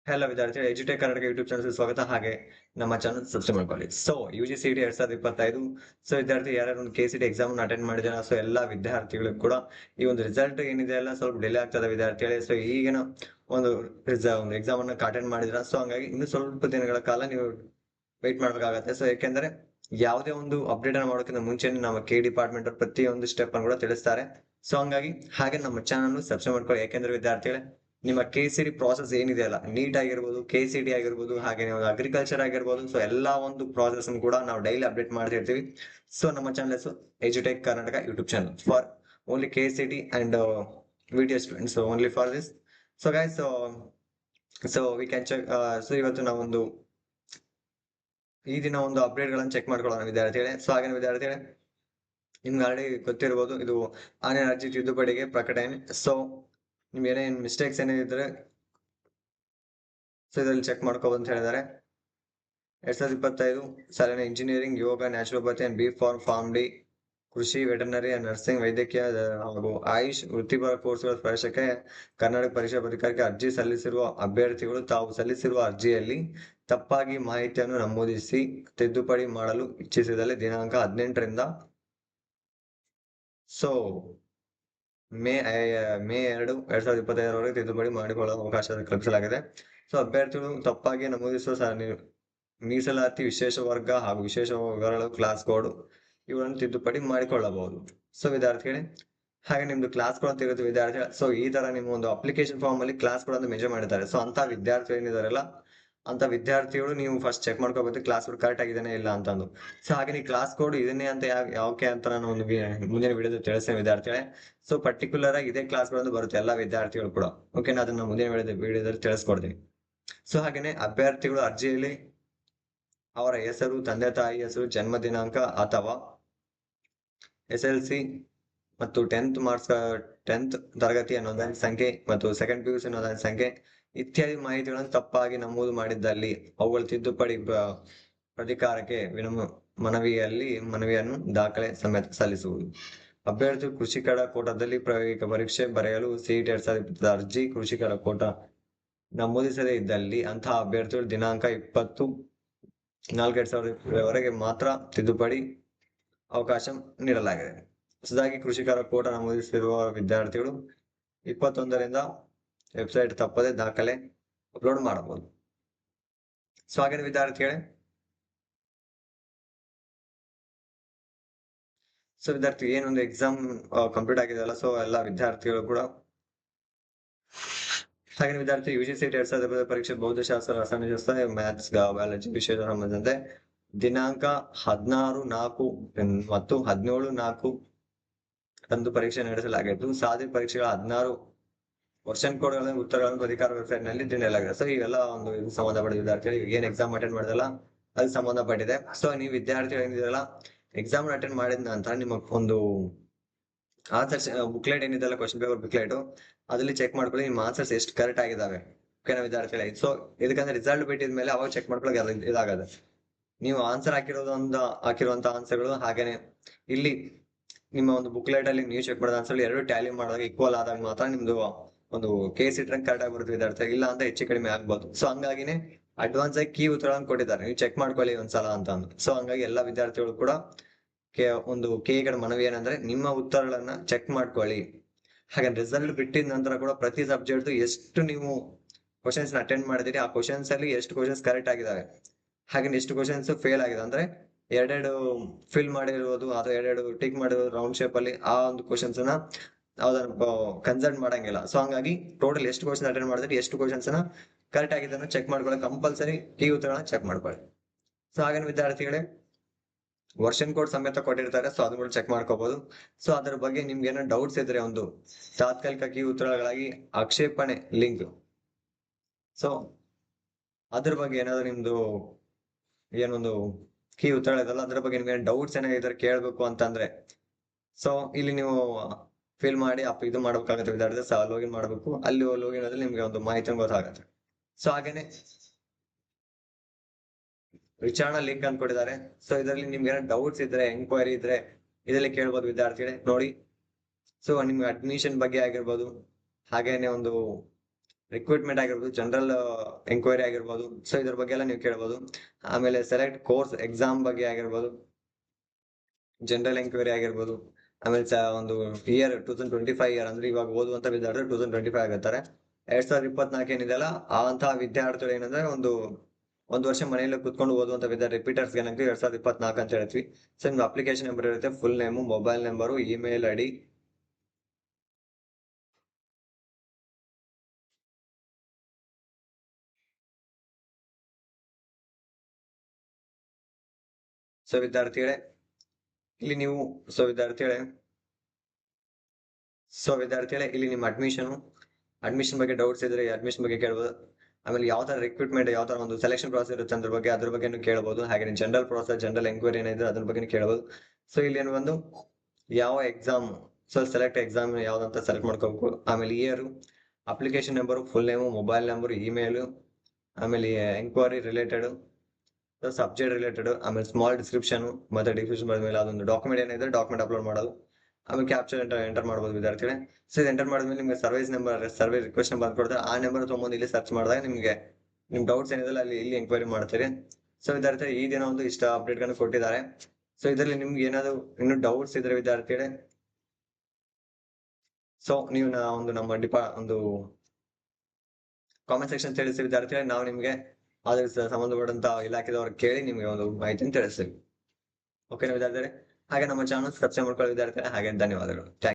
Hello ವಿದ್ಯಾರ್ಥಿಗಳು, ಎಜುಟೆಕ್ Kannada YouTube channel ಸ್ವಾಗತ. ಹಾಗೆ ನಮ್ಮ ಚಾನಲ್ ಸಬ್ಸ್ಕ್ರೈಬ್ ಮಾಡ್ಕೊಳ್ಳಿ. So UGCET 2025. ಸೊ ವಿದ್ಯಾರ್ಥಿ ಯಾರ್ಯಾರು ಒಂದು KCET ಎಕ್ಸಾಮ್ ಅಟೆಂಡ್ ಮಾಡಿದಾರೆ, ಸೊ ಎಲ್ಲಾ ವಿದ್ಯಾರ್ಥಿಗಳಿಗೂ ಕೂಡ ಈ ಒಂದು ರಿಸಲ್ಟ್ ಏನಿದೆ ಅಲ್ಲ ಸ್ವಲ್ಪ ಡಿಲೇ ಆಗ್ತದೆ ವಿದ್ಯಾರ್ಥಿಗಳೇ. ಸೊ ಈಗಿನ ಒಂದು ಎಕ್ಸಾಮ್ ಅನ್ನ ಅಟೆಂಡ್ ಮಾಡಿದ್ರ, ಸೊ ಹಂಗಾಗಿ ಇನ್ನು ಸ್ವಲ್ಪ ದಿನಗಳ ಕಾಲ ನೀವು ವೆಯ್ಟ್ ಮಾಡ್ಬೇಕಾಗತ್ತೆ. ಸೊ ಯಾಕೆಂದ್ರೆ ಯಾವುದೇ ಒಂದು ಅಪ್ಡೇಟ್ ಅನ್ನ ಮಾಡೋಕ್ಕಿಂತ ಮುಂಚೆ ನಮ್ಮ ಡಿಪಾರ್ಟ್ಮೆಂಟ್ ಅವ್ರು ಪ್ರತಿಯೊಂದು ಸ್ಟೆಪ್ ಅನ್ನು ಕೂಡ ತಿಳಿಸ್ತಾರೆ. ಸೊ ಹಂಗಾಗಿ ಹಾಗೆ ನಮ್ಮ ಚಾನಲ್ ಸಬ್ಸ್ಕ್ರೈಬ್ ಮಾಡ್ಕೊಳ್ಳಿ. ಯಾಕೆಂದ್ರೆ ವಿದ್ಯಾರ್ಥಿಗಳೇ, ನಿಮ್ಮ KCET ಪ್ರಾಸೆಸ್ ಏನಿದೆ ಅಲ್ಲ, ನೀಟ್ ಆಗಿರ್ಬೋದು, KCET ಆಗಿರ್ಬೋದು, ಹಾಗೆ ಅಗ್ರಿಕಲ್ಚರ್ ಆಗಿರ್ಬೋದು, ಸೊ ಎಲ್ಲಾ ಒಂದು ಪ್ರಾಸೆಸ್ ಕೂಡ ನಾವು ಡೈಲಿ ಅಪ್ಡೇಟ್ ಮಾಡ್ತಾ ಇರ್ತೀವಿ. ಸೊ ನಮ್ಮ ಚಾನಲ್ ಹೆಸರು ಎಜುಟೆಕ್ Karnataka YouTube channel for only KCET and VTS students, only for this. So guys, so we can check. So ಇವತ್ತು ನಾವೊಂದು ಈ ದಿನ ಒಂದು ಅಪ್ಡೇಟ್ ಗಳನ್ನ ಚೆಕ್ ಮಾಡ್ಕೊಳ್ಳೋಣ ವಿದ್ಯಾರ್ಥಿಗಳೇ. ಸೊ ಹಾಗೆ ವಿದ್ಯಾರ್ಥಿಗಳೇ, ನಿಮ್ಗೆ ಆಲ್ರೆಡಿ ಗೊತ್ತಿರ್ಬೋದು, ಇದು ಆನ್ಲೈನ್ ಅರ್ಜಿ ತಿದ್ದುಪಡಿಗೆ ಪ್ರಕಟಣೆ. ಸೊ ನಿಮ್ಗೆ ಏನೇನು ಮಿಸ್ಟೇಕ್ಸ್ ಏನಿದ್ರೆ ಸೊ ಇದರಲ್ಲಿ ಚೆಕ್ ಮಾಡ್ಕೋಬಹುದು ಅಂತ ಹೇಳಿದ್ದಾರೆ. 2025 ಸಾಲಿನ engineering, yoga, naturopathy and form D, ಕೃಷಿ, ವೆಟರ್ನರಿ ಅಂಡ್ ನರ್ಸಿಂಗ್, ವೈದ್ಯಕೀಯ ಹಾಗೂ ಆಯುಷ್ ವೃತ್ತಿಪರ ಕೋರ್ಸ್ಗಳ ಪ್ರವೇಶಕ್ಕೆ ಕರ್ನಾಟಕ ಪರೀಕ್ಷಾ ಪ್ರಾಧಿಕಾರಕ್ಕೆ ಅರ್ಜಿ ಸಲ್ಲಿಸಿರುವ ಅಭ್ಯರ್ಥಿಗಳು ತಾವು ಸಲ್ಲಿಸಿರುವ ಅರ್ಜಿಯಲ್ಲಿ ತಪ್ಪಾಗಿ ಮಾಹಿತಿಯನ್ನು ನಮೂದಿಸಿ ತಿದ್ದುಪಡಿ ಮಾಡಲು ಇಚ್ಛಿಸಿದಲ್ಲಿ ದಿನಾಂಕ 18ರಿಂದ ಸೊ ಮೇ 2, 2025 ತಿದ್ದುಪಡಿ ಮಾಡಿಕೊಳ್ಳಲು ಅವಕಾಶ ಕಲ್ಪಿಸಲಾಗಿದೆ. ಸೊ ಅಭ್ಯರ್ಥಿಗಳು ತಪ್ಪಾಗಿ ನಮೂದಿಸುವ ಮೀಸಲಾತಿ, ವಿಶೇಷ ವರ್ಗ ಹಾಗೂ ವಿಶೇಷ ವಿವರಗಳು, ಕ್ಲಾಸ್ ಕೋಡ್ ಇವುಗಳನ್ನು ತಿದ್ದುಪಡಿ ಮಾಡಿಕೊಳ್ಳಬಹುದು. ಸೊ ವಿದ್ಯಾರ್ಥಿಗಳೇ, ಹಾಗೆ ನಿಮ್ದು ಕ್ಲಾಸ್ ಕೋಡ್ ಅಂತ ಇರುತ್ತೆ ವಿದ್ಯಾರ್ಥಿಗಳು. ಸೊ ಈ ತರ ನಿಮ್ಮ ಒಂದು ಅಪ್ಲಿಕೇಶನ್ ಫಾರ್ಮ್ ಅಲ್ಲಿ ಕ್ಲಾಸ್ ಕೋಡ್ ಅಂತ ಮೆನ್ಷನ್ ಮಾಡಿದ್ದಾರೆ. ಸೊ ಅಂತ ವಿದ್ಯಾರ್ಥಿಗಳು ಏನಿದಾರಲ್ಲ, ಅಂತ ವಿದ್ಯಾರ್ಥಿಗಳು ನೀವು ಫಸ್ಟ್ ಚೆಕ್ ಮಾಡ್ಕೋಬೇಕು ಕ್ಲಾಸ್ ಕೋಡ್ ಕರೆಕ್ಟ್ ಆಗಿದ್ದಾನೆ ಇಲ್ಲ ಅಂತಂದು. ಸೊ ಹಾಗೆ ನೀವು ಕ್ಲಾಸ್ ಕೋಡ್ ಇದನ್ನೇ ಅಂತ ಯಾಕೆ ಅಂತ ನಾನು ಒಂದು ಮುಂದಿನ ವಿಡಿಯೋದ ತಿಳಿಸ್ತೇನೆ ವಿದ್ಯಾರ್ಥಿಗಳೇ. ಸೊ ಪರ್ಟಿಕ್ಯುಲರ್ ಆಗಿ ಇದೇ ಕ್ಲಾಸ್ ಗಳು ಬರುತ್ತೆ ಎಲ್ಲಾ ವಿದ್ಯಾರ್ಥಿಗಳು ಕೂಡ. ಓಕೆ, ಅದನ್ನ ಮುಂದಿನ ವಿಡಿಯೋದಲ್ಲಿ ತಿಳಿಸ್ಕೊಡ್ತೀನಿ. ಸೊ ಹಾಗೇನೆ ಅಭ್ಯರ್ಥಿಗಳು ಅರ್ಜಿಯಲ್ಲಿ ಅವರ ಹೆಸರು, ತಂದೆ ತಾಯಿ ಹೆಸರು, ಜನ್ಮ ದಿನಾಂಕ ಅಥವಾ SLC ಮತ್ತು 10th ಮಾರ್ಕ್ಸ್, 10th ತರಗತಿಯ ನೋಂದಣಿ ಸಂಖ್ಯೆ ಮತ್ತು ಸೆಕೆಂಡ್ PUC ನೋಂದಣಿ ಸಂಖ್ಯೆ ಇತ್ಯಾದಿ ಮಾಹಿತಿಗಳನ್ನು ತಪ್ಪಾಗಿ ನಮೂದು ಮಾಡಿದ್ದಲ್ಲಿ ಅವುಗಳ ತಿದ್ದುಪಡಿ ಪ್ರಾಧಿಕಾರಕ್ಕೆ ಮನವಿಯನ್ನು ದಾಖಲೆ ಸಮೇತ ಸಲ್ಲಿಸುವುದು. ಅಭ್ಯರ್ಥಿ ಕೃಷಿಕರ ಕೋಟಾದಲ್ಲಿ ಪ್ರಾಯೋಗಿಕ ಪರೀಕ್ಷೆ ಬರೆಯಲು CET 2025 ಅರ್ಜಿ ಕೃಷಿಕರ ಕೋಟಾ ನಮೂದಿಸದೇ ಇದ್ದಲ್ಲಿ ಅಂತಹ ಅಭ್ಯರ್ಥಿಗಳು ದಿನಾಂಕ 20/4/2025 ಮಾತ್ರ ತಿದ್ದುಪಡಿ ಅವಕಾಶ ನೀಡಲಾಗಿದೆ. ಹೊಸದಾಗಿ ಕೃಷಿಕರ ಕೋಟಾ ನಮೂದಿಸಿರುವ ವಿದ್ಯಾರ್ಥಿಗಳು 21ರಿಂದ ವೆಬ್ಸೈಟ್ ತಪ್ಪದೆ ದಾಖಲೆ ಅಪ್ಲೋಡ್ ಮಾಡಬಹುದು. ಸೊ ಹಾಗೆ ವಿದ್ಯಾರ್ಥಿಗಳೇ, ಸೊ ವಿದ್ಯಾರ್ಥಿ ಏನೊಂದು ಎಕ್ಸಾಮ್ ಕಂಪ್ಲೀಟ್ ಆಗಿದೆಯಲ್ಲ, ಸೊ ಎಲ್ಲಾ ವಿದ್ಯಾರ್ಥಿಗಳು ಕೂಡ ಹಾಗೆ ವಿದ್ಯಾರ್ಥಿ UGCET 2025 ಪರೀಕ್ಷೆ ಭೌತಶಾಸ್ತ್ರ, ರಸಾಯನಶಾಸ್ತ್ರ, ಮ್ಯಾಥ್ಸ್, ಬಯಾಲಜಿ ವಿಷಯ ಸಂಬಂಧಂತೆ ದಿನಾಂಕ 16/4 ಮತ್ತು 17/4 ರಂದು ಪರೀಕ್ಷೆ ನಡೆಸಲಾಗಿದ್ದು, ಸಾಧಿ ಪರೀಕ್ಷೆಗಳ 16 ವರ್ಷನ್ ಕೋಡ್ ಗಳ ಉತ್ತರಗಳನ್ನು ಪ್ರಾಧಿಕಾರ ವೆಬ್ಸೈಟ್ ನಲ್ಲಿ ನೀಡಲಾಗಿದೆ. ಸೊ ಇವೆಲ್ಲ ಒಂದು ಸಂಬಂಧಪಟ್ಟ ವಿದ್ಯಾರ್ಥಿಗಳು ಏನ್ ಎಕ್ಸಾಮ್ ಅಟೆಂಡ್ ಮಾಡಿದಲ್ಲ ಅದಕ್ಕೆ ಸಂಬಂಧಪಟ್ಟಿದೆ. ಸೊ ನೀವು ವಿದ್ಯಾರ್ಥಿಗಳು ಏನಿದೆಯಲ್ಲ, ಎಕ್ಸಾಮ್ ಅಟೆಂಡ್ ಮಾಡಿದ ನಂತರ ನಿಮ್ಮ ಒಂದು ಆನ್ಸರ್ಸ್ ಬುಕ್ಲೆಟ್ ಏನಿದೆಲ್ಲ, ಕ್ವಶನ್ ಪೇಪರ್ ಬುಕ್ಲೆಟ್, ಅದ್ರಲ್ಲಿ ಚೆಕ್ ಮಾಡ್ಕೊಳ್ಳಿ ನಿಮ್ಮ ಆನ್ಸರ್ಸ್ ಎಷ್ಟು ಕರೆಕ್ಟ್ ಆಗಿದಾವೆ. ಓಕೆನಾ ವಿದ್ಯಾರ್ಥಿಗಳೇ? ಸೊ ಇದಕ್ಕಂದ್ರೆ ರಿಸಲ್ಟ್ ಬಿಟ್ಟಿದ ಮೇಲೆ ಅವಾಗ ಚೆಕ್ ಮಾಡ್ಕೊಳ್ಳೋಕೆ ಇದಾಗದೆ. ನೀವು ಆನ್ಸರ್ ಹಾಕಿರುವಂತ ಆನ್ಸರ್ಗಳು ಹಾಗೇನೆ ಇಲ್ಲಿ ನಿಮ್ಮ ಒಂದು ಬುಕ್ಲೆಟ್ ಅಲ್ಲಿ ನೀವು ಚೆಕ್ ಮಾಡಿದ ಆನ್ಸರ್ ಎರಡು ಟ್ಯಾಲಿ ಮಾಡಿದಾಗ ಈಕ್ವಲ್ ಆದಾಗ ಮಾತ್ರ ನಿಮ್ದು ಒಂದು KCET ರ್ಯಾಂಕ್ ಕರೆಕ್ಟ್ ಆಗಿ ಬರುತ್ತೆ ವಿದ್ಯಾರ್ಥಿ, ಇಲ್ಲ ಅಂತ ಹೆಚ್ಚು ಕಡಿಮೆ ಆಗ್ಬೋದು. ಸೊ ಹಂಗಾಗಿನೇ ಅಡ್ವಾನ್ಸ್ ಆಗಿ ಕೀ ಉತ್ತರಗಳನ್ನು ಕೊಟ್ಟಿದ್ದಾರೆ, ನೀವು ಚೆಕ್ ಮಾಡ್ಕೊಳ್ಳಿ ಒಂದ್ಸಲ ಅಂತ ಅಂದು. ಸೊ ಹಂಗಾಗಿ ಎಲ್ಲಾ ವಿದ್ಯಾರ್ಥಿಗಳು ಕೂಡ ಒಂದು KE ಮನವಿ ಏನಂದ್ರೆ ನಿಮ್ಮ ಉತ್ತರಗಳನ್ನ ಚೆಕ್ ಮಾಡ್ಕೊಳ್ಳಿ. ಹಾಗೆ ರಿಸಲ್ಟ್ ಬಿಟ್ಟಿದ ನಂತರ ಕೂಡ ಪ್ರತಿ ಸಬ್ಜೆಕ್ಟ್ ಎಷ್ಟು ನೀವು ಕ್ವಶನ್ಸ್ ಅಟೆಂಡ್ ಮಾಡಿದಿರಿ, ಆ ಕ್ವಶನ್ಸ್ ಅಲ್ಲಿ ಎಷ್ಟು ಕ್ವಶನ್ಸ್ ಕರೆಕ್ಟ್ ಆಗಿದಾವೆ, ಹಾಗೆ ಎಷ್ಟು ಕ್ವಶನ್ಸ್ ಫೇಲ್ ಆಗಿದೆ ಅಂದ್ರೆ ಎರಡೆರಡು ಫಿಲ್ ಮಾಡಿರೋದು ಅಥವಾ ಎರಡೆರಡು ಟಿಕ್ ಮಾಡಿರೋದು ರೌಂಡ್ ಶೇಪ್ ಅಲ್ಲಿ, ಆ ಒಂದು ಕ್ವಶನ್ಸ್ ನ ಕನ್ಸಿಡರ್ ಮಾಡಂಗಿಲ್ಲ. ಸೊ ಹಂಗಾಗಿ ಟೋಟಲ್ ಎಷ್ಟು ಕ್ವಶನ್ ಅಟೆಂಡ್ ಮಾಡಿದ್ರೆ ಎಷ್ಟು ಕ್ವಶನ್ಸ್ ನ ಕರೆಕ್ಟ್ ಆಗಿದೆ ಚೆಕ್ ಮಾಡ್ಕೊಳ್ಳಿ. ಕಂಪಲ್ಸರಿ ಕೀ ಉತ್ತರಗಳನ್ನ ಚೆಕ್ ಮಾಡ್ಕೊಳ್ಳಿ. ಸೊ ಹಾಗೇನು ವಿದ್ಯಾರ್ಥಿಗಳೇ, ವರ್ಷನ್ ಕೋಡ್ ಸಮೇತ ಕೊಟ್ಟಿರ್ತಾರೆ, ಸೊ ಅದನ್ನ ಚೆಕ್ ಮಾಡ್ಕೋಬಹುದು. ಸೊ ಅದ್ರ ಬಗ್ಗೆ ನಿಮ್ಗೆ ಏನೋ ಡೌಟ್ಸ್ ಇದ್ರೆ ಒಂದು ತಾತ್ಕಾಲಿಕ ಕೀ ಉತ್ತರಗಳಾಗಿ ಆಕ್ಷೇಪಣೆ ಲಿಂಕ್, ಸೊ ಅದ್ರ ಬಗ್ಗೆ ಏನಾದ್ರು ನಿಮ್ದು ಏನೊಂದು ಕೀ ಉತ್ತರಗಳಿದಲ್ಲ ಅದ್ರ ಬಗ್ಗೆ ನಿಮ್ಗೆ ಡೌಟ್ಸ್ ಏನಾಗಿದ್ರೆ ಕೇಳ್ಬೇಕು ಅಂತಂದ್ರೆ, ಸೊ ಇಲ್ಲಿ ನೀವು ಫಿಲ್ ಮಾಡಿ ಇದು ಮಾಡ್ಬೇಕಾಗತ್ತೆ ವಿದ್ಯಾರ್ಥಿ, ಲಾಗಿನ್ ಮಾಡ್ಬೇಕು. ಅಲ್ಲಿ ಲಾಗಿನ್ ಆದ್ರೆ ನಿಮ್ಗೆ ಒಂದು ಮಾಹಿತಿ ಗೊತ್ತಾಗತ್ತೆ. ಸೊ ಹಾಗೇನೆ ವಿಚಾರಣಾ ಲಿಂಕ್ ಅಂತ ಕೊಟ್ಟಿದ್ದಾರೆ. ಸೊ ಇದರಲ್ಲಿ ನಿಮ್ಗೆ ಏನೋ ಡೌಟ್ಸ್ ಇದ್ರೆ, ಎಂಕ್ವೈರಿ ಇದ್ರೆ ಇದರಲ್ಲಿ ಕೇಳ್ಬೋದು ವಿದ್ಯಾರ್ಥಿಗಳೇ. ನೋಡಿ, ಸೊ ನಿಮ್ಗೆ ಅಡ್ಮಿಷನ್ ಬಗ್ಗೆ ಆಗಿರ್ಬೋದು, ಹಾಗೇನೆ ಒಂದು ರಿಕ್ರೂಟ್ಮೆಂಟ್ ಆಗಿರ್ಬೋದು, ಜನರಲ್ ಎಂಕ್ವೈರಿ ಆಗಿರ್ಬೋದು, ಸೊ ಇದ್ರ ಬಗ್ಗೆ ಎಲ್ಲ ನೀವು ಕೇಳ್ಬೋದು. ಆಮೇಲೆ ಸೆಲೆಕ್ಟ್ ಕೋರ್ಸ್ ಎಕ್ಸಾಮ್ ಬಗ್ಗೆ ಆಗಿರ್ಬೋದು, ಜನರಲ್ ಎಂಕ್ವೈರಿ ಆಗಿರ್ಬೋದು. ಆಮೇಲೆ ಒಂದು ಇಯರ್ 2025 ಇಯರ್ ಅಂದ್ರೆ ಇವಾಗ ಓದುವಂತ ವಿದ್ಯಾರ್ಥಿಗಳು 2025 ಆಗಿರ್ತಾರೆ. 2024 ಏನಿದೆಯಲ್ಲ ಆ ಅಂತಹ ವಿದ್ಯಾರ್ಥಿಗಳು ಏನಂದ್ರೆ ಒಂದು ವರ್ಷ ಮನೆಯಲ್ಲೇ ಕುತ್ಕೊಂಡು ಓದುವಂತ ವಿದ್ಯಾರ್ಥಿ ರಿಪೀಟರ್ಸ್ ಏನಾಗ್ತೀವಿ 2024 ಅಂತ ಹೇಳ್ತೀವಿ. ಸೊ ನಿಮ್ಗೆ ಅಪ್ಲಿಕೇಶನ್ ನಂಬರ್ ಇರುತ್ತೆ, full name, mobile number, email ID, so ವಿದ್ಯಾರ್ಥಿಗಳೇ ಇಲ್ಲಿ ನೀವು ಇಲ್ಲಿ ನಿಮ್ಮ ಅಡ್ಮಿಷನ್ ಬಗ್ಗೆ ಡೌಟ್ಸ್ ಇದ್ರೆ ಅಡ್ಮಿಷನ್ ಬಗ್ಗೆ ಕೇಳ್ಬೋದು. ಆಮೇಲೆ ಯಾವ ತರ ರಿಕ್ರೂಟ್ಮೆಂಟ್, ಯಾವ ತರ ಒಂದು ಸೆಲೆಕ್ಷನ್ ಪ್ರಾಸೆಸ್ ಇರುತ್ತೆ ಅದ್ರ ಬಗ್ಗೆ ಕೇಳಬಹುದು. ಹಾಗೆ ಜನರಲ್ ಪ್ರಾಸೆಸ್, ಜನರಲ್ ಎಂಕ್ವೈರಿ ಏನಿದೆ ಅದ್ರ ಬಗ್ಗೆ ಕೇಳಬಹುದು. ಸೊ ಇಲ್ಲಿ ಏನು ಒಂದು ಯಾವ ಎಕ್ಸಾಮ್, ಸೊ ಸೆಲೆಕ್ಟ್ ಎಕ್ಸಾಮ್ ಯಾವ್ದಂತ ಸೆಲೆಕ್ಟ್ ಮಾಡ್ಕೋಬೇಕು. ಆಮೇಲೆ year, application number, full name, mobile number, email, ಆಮೇಲೆ ಎಂಕ್ವೈರಿ ರಿಲೇಟೆಡ್, ಸಬ್ಜೆಕ್ಟ್ ರಿಲೇಟೆಡ್, ಆಮೇಲೆ ಸ್ಮಾಲ್ ಡಿಸ್ಕ್ರಿಪ್ಷನ್, ಮತ್ತೆ ಡಿಸ್ಕ್ರಿಪ್ಷನ್ ಬಂದ್ಮೇಲೆ ಅದೊಂದು ಡಾಕ್ಯುಮೆಂಟ್ ಏನಿದೆ ಡಾಕ್ಯುಮೆಂಟ್ ಅಪ್ಲೋಡ್ ಮಾಡೋದು. ಆಮೇಲೆ ಕ್ಯಾಪ್ಚರ್ ಎಂಟರ್ ಮಾಡ್ಬೋದು ವಿದ್ಯಾರ್ಥಿಗಳೇ. ಸೊ ಇದು ಎಂಟರ್ ಮಾಡಿದ್ಮೇಲೆ ನಿಮ್ಗೆ ಸರ್ವೆ ರಿಕ್ವೆಸ್ಟ್ ನಂಬರ್ ಕೊಡ್ತಾರೆ. ಆ ನಂಬರ್ ತೊಗೊಂಡು ಇಲ್ಲಿ ಸರ್ಚ್ ಮಾಡಿದಾಗ ನಿಮ್ ಡೌಟ್ಸ್ ಏನಿದೆ ಅಲ್ಲಿ ಇಲ್ಲಿ ಎಂಕ್ವೈರಿ ಮಾಡ್ತೀರಿ. ಸೊ ವಿದ್ಯಾರ್ಥಿ ಈ ದಿನ ಒಂದು ಇಷ್ಟ ಅಪ್ಡೇಟ್ ಗಳನ್ನು ಕೊಟ್ಟಿದ್ದಾರೆ. ಸೊ ಇದರಲ್ಲಿ ನಿಮ್ಗೆ ಏನಾದ್ರು ಇನ್ನು ಡೌಟ್ಸ್ ಇದ್ರೆ ವಿದ್ಯಾರ್ಥಿಗಳೇ, ಸೊ ನೀವು ನಮ್ಮ ಒಂದು ಕಾಮೆಂಟ್ ಸೆಕ್ಷನ್ ತಿಳಿಸಿ ವಿದ್ಯಾರ್ಥಿಗಳೇ. ನಾವು ನಿಮ್ಗೆ ಅದ್ರ ಸಂಬಂಧಪಟ್ಟಂತ ಇಲಾಖೆದವ್ರು ಕೇಳಿ ನಿಮ್ಗೆ ಒಂದು ಮಾಹಿತಿಯನ್ನು ತಿಳಿಸ್ತೀವಿ. ಓಕೆನಾ ವಿದ್ಯಾರ್ಥಿಗಳೇ? ಹಾಗೆ ನಮ್ಮ ಚಾನಲ್ ಸಬ್ಸ್ಕ್ರೈಬ್ ಮಾಡ್ಕೊಳ್ಳಿ ವಿದ್ಯಾರ್ಥಿಗಳೇ. ಹಾಗೆ ಧನ್ಯವಾದಗಳು.